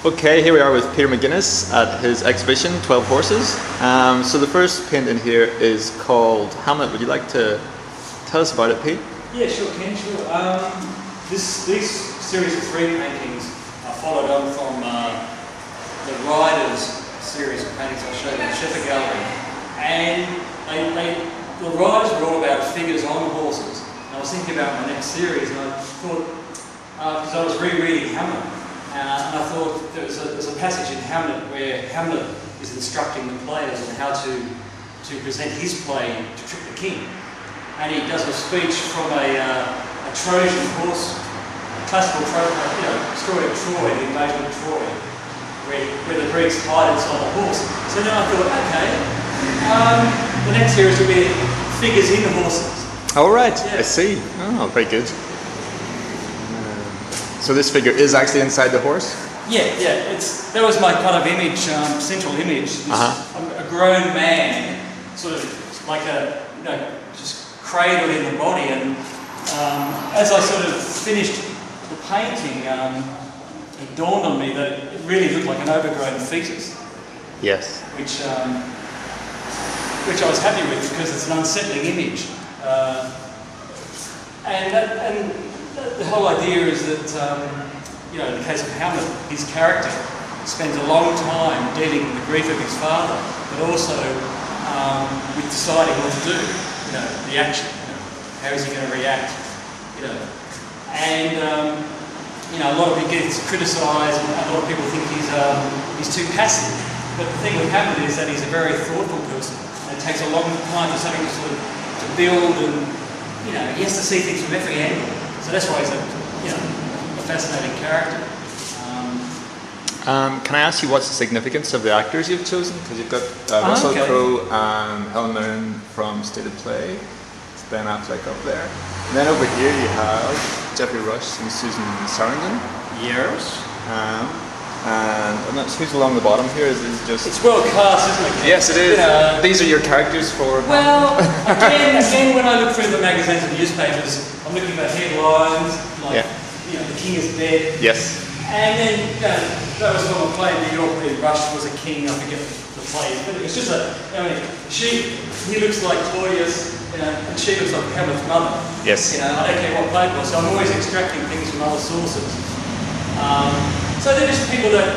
Okay, here we are with Peter McGuiness at his exhibition, 12 Horses. So the first paint in here is called Hamlet. Would you like to tell us about it, Pete? Yeah, sure, Ken, sure. These series of 3 paintings are followed on from the Riders series of paintings I showed in the Sheffield Gallery. And the Riders were all about figures on horses. And I was thinking about my next series, and I thought, because I was rereading Hamlet, and I thought there's a passage in Hamlet where Hamlet is instructing the players on how to present his play to trick the king. And he does a speech from a Trojan horse, a classical story of Troy, the invasion of Troy, where the Greeks hide inside the horse. So then I thought, okay, the next series will be figures in the horses. All right, Yeah. I see. Oh, very good. So this figure is actually inside the horse? Yeah. That was my kind of image, central image. A grown man, sort of like just cradled in the body. And as I sort of finished the painting, it dawned on me that it really looked like an overgrown fetus. Yes. Which I was happy with because it's an unsettling image. And the whole idea is that, in the case of Hamlet, his character spends a long time dealing with the grief of his father, but also with deciding what to do, the action, how is he going to react, And, a lot of it gets criticised, and a lot of people think he's too passive. But the thing with Hamlet is that he's a very thoughtful person, and it takes a long time for something to build, and, he has to see things from every angle. So that's why he's a fascinating character. Can I ask you what's the significance of the actors you've chosen? Because you've got Russell Crowe and Helen Mirren from State of Play, it's Ben Affleck up there. And then over here you have Jeffrey Rush and Susan Sarandon. Yes. And I'm not sure who's along the bottom here. Is just... It's well cast, isn't it? Yes, it is. These are your characters for... Well, again, when I look through the magazines and newspapers, I'm looking at headlines, like, the king is dead. Yes. And then, that was from a play in New York where Rush was a king, I forget the play. But it was just he looks like Claudius, and she looks like Hamlet's mother. Yes. I don't care what play it was, so I'm always extracting things from other sources. So they're just people that,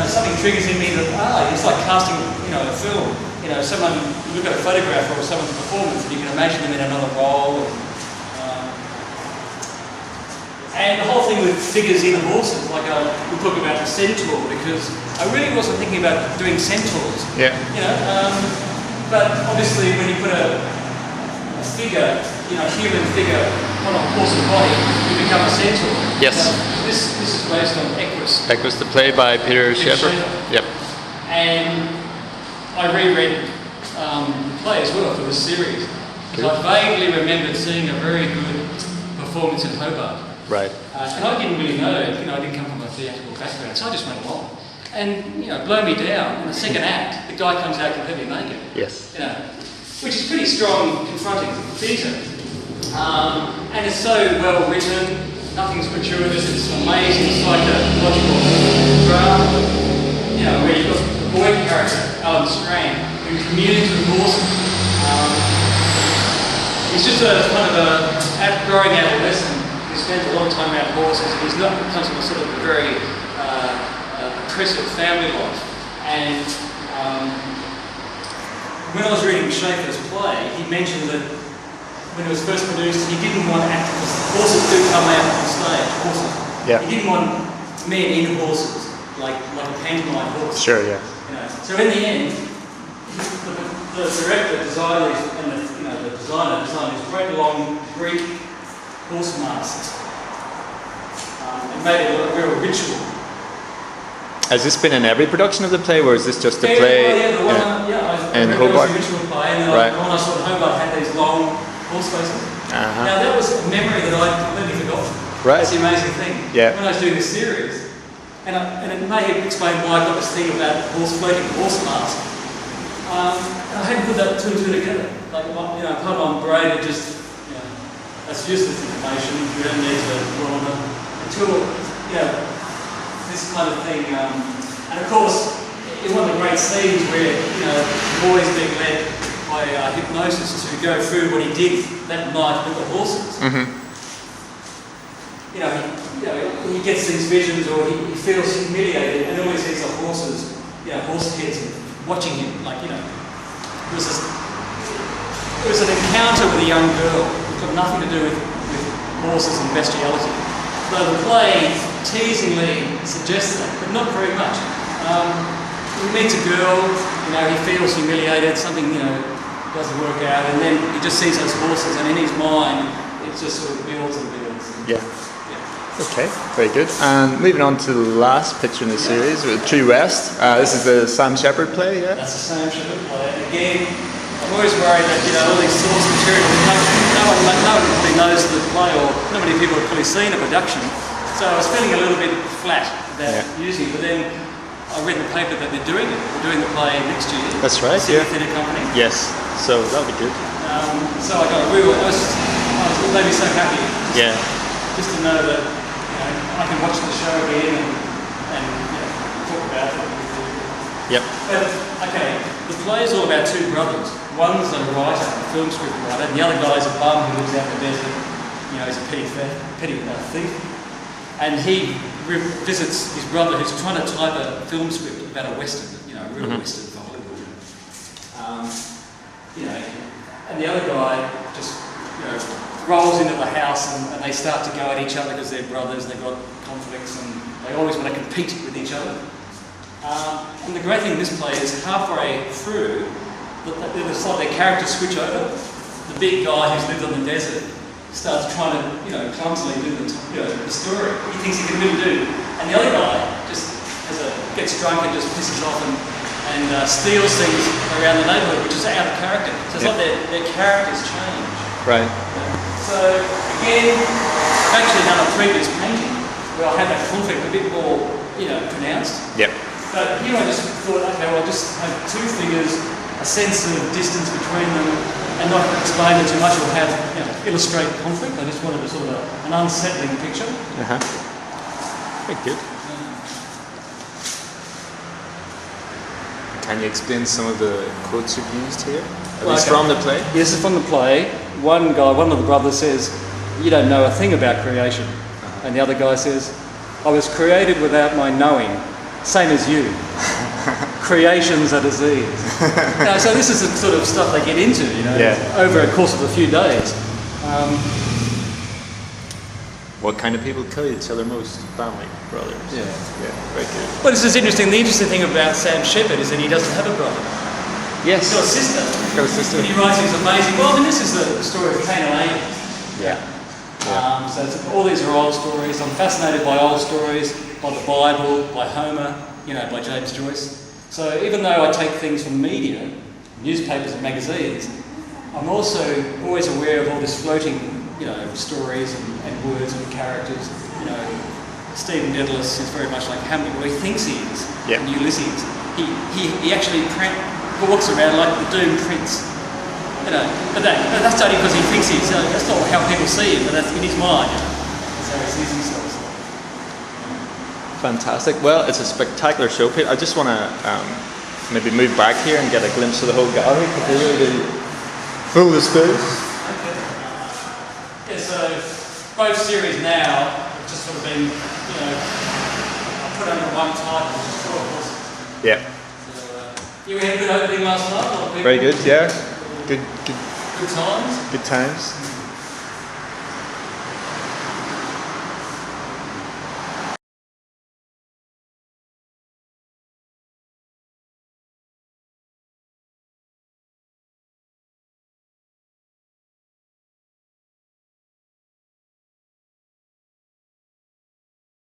something triggers in me that, it's like casting, a film. Someone, you look at a photograph or someone's performance and you can imagine them in another role. And the whole thing with figures in the horses, like we talk about the centaur, because I really wasn't thinking about doing centaurs. Yeah. But obviously when you put a figure, a human figure on a horse's body, you become a centaur. Yes. This is based on Equus. Equus, the play by Peter Sheffer. Yep. And I reread the play as well for this series. Because I vaguely remembered seeing a very good performance in Hobart. Right. And I didn't really know, I didn't come from a theatrical background, so I just went along. And, blow me down, in the second act, the guy comes out completely naked. Yes. Which is pretty strong, confronting theatre. And it's so well written, nothing's gratuitous, it's amazing psychological drama. Where you've got the boy character, Alan Strang, who communes with horses. He's just a kind of a growing adolescent. He spends a lot of time around horses. He's not comes from a sort of a very oppressive family life. And when I was reading Schaeffer's play, he mentioned that when it was first produced, he didn't want actors. Horses do come out on stage. Horses. Yeah. He didn't want men in horses, like a pantomime horse. Sure. Yeah. So in the end, the director designed these, and the designer designed these great long Greek horse masks and made it a real ritual. Has this been in every production of the play, or is this just the play? The one, in Hobart? The ritual play, and the one I saw in Hobart had these long horse faces. Now that was a memory that I completely forgot. Right. That's the amazing thing. Yeah. When I was doing this series, and it may have explained why I got this thing about floating horse mask. And I hadn't put that two and two together. Like, part of my brain had just, that's useless information. You don't need to dwell on it until, this kind of thing. And of course, in one of the great scenes where the boy's being led by hypnosis to go through what he did that night with the horses. He gets these visions, or he feels humiliated, and all he sees are horses, horse heads watching him. It was an encounter with a young girl. It got nothing to do with horses and bestiality. Though the play teasingly suggests that, but not very much. He meets a girl, he feels humiliated, something, doesn't work out, and then he just sees those horses, and in his mind, it just sort of builds and builds. Yeah. Okay, very good. And moving on to the last picture in the series, with True West. This is the Sam Shepard play, yeah? That's the Sam Shepard play. And again, I'm always worried that, all these source material, no one really knows the play, or not many people have really seen a production. So I was feeling a little bit flat about using it, but then I read in the paper that they're doing it. They're doing the play next year. That's right, Sydney Theatre Company. Yes, so that'll be good. So I was made me so happy. Just to know that I can watch the show again and talk about it. Yep. But, okay, the play is all about two brothers. One's a writer, a film script writer, and the other guy's a bum who lives out in the desert. He's a petty thief. And he visits his brother who's trying to type a film script about a western, a real western for Hollywood. And the other guy just, rolls into the house and they start to go at each other because they're brothers, they've got conflicts and they always want to compete with each other. And the great thing in this play is halfway through, their characters switch over. The big guy who's lived on the desert starts trying to, clumsily do the story. He thinks he can really do. And the other guy just gets drunk and just pisses off and steals things around the neighbourhood, which is out of character. So it's like their characters change. Right. So again, I've actually done a previous painting where I had that conflict a bit more, pronounced. Yep. But here I just thought, okay, well, I'll just have two figures, a sense of distance between them, and not explain it too much or have illustrate conflict. I just wanted a sort of an unsettling picture. Very good. Can you explain some of the quotes you've used here? Are these from the play? Yes, it's from the play. One of the brothers says, "You don't know a thing about creation," and the other guy says, "I was created without my knowing, same as you. Creation's a disease." So this is the sort of stuff they get into, over a course of a few days. What kind of people kill each other most? Family, brothers. Yeah, very good. Well, this is interesting. The interesting thing about Sam Shepard is that he doesn't have a brother. Yes. He's got a sister. Got a sister. And he writes these amazing. Well, this is the story of Cain and Abel. So all these are old stories. I'm fascinated by old stories, by the Bible, by Homer, by James Joyce. So even though I take things from media, newspapers and magazines, I'm also always aware of all this floating, stories and words and characters. Stephen Dedalus is very much like Hamlet, or he thinks he is. In Ulysses, he actually walks around like the doomed prince. But that's only because he thinks he is. That's not how people see him, but that's in his mind. That's how he sees himself. Fantastic. Well, it's a spectacular show, Pete. I just want to maybe move back here and get a glimpse of the whole gallery, particularly full of space. So both series now have just sort of been, put under one title, which is True West. Yeah. We had a good opening last night. Very good, yeah. Good times. Good times.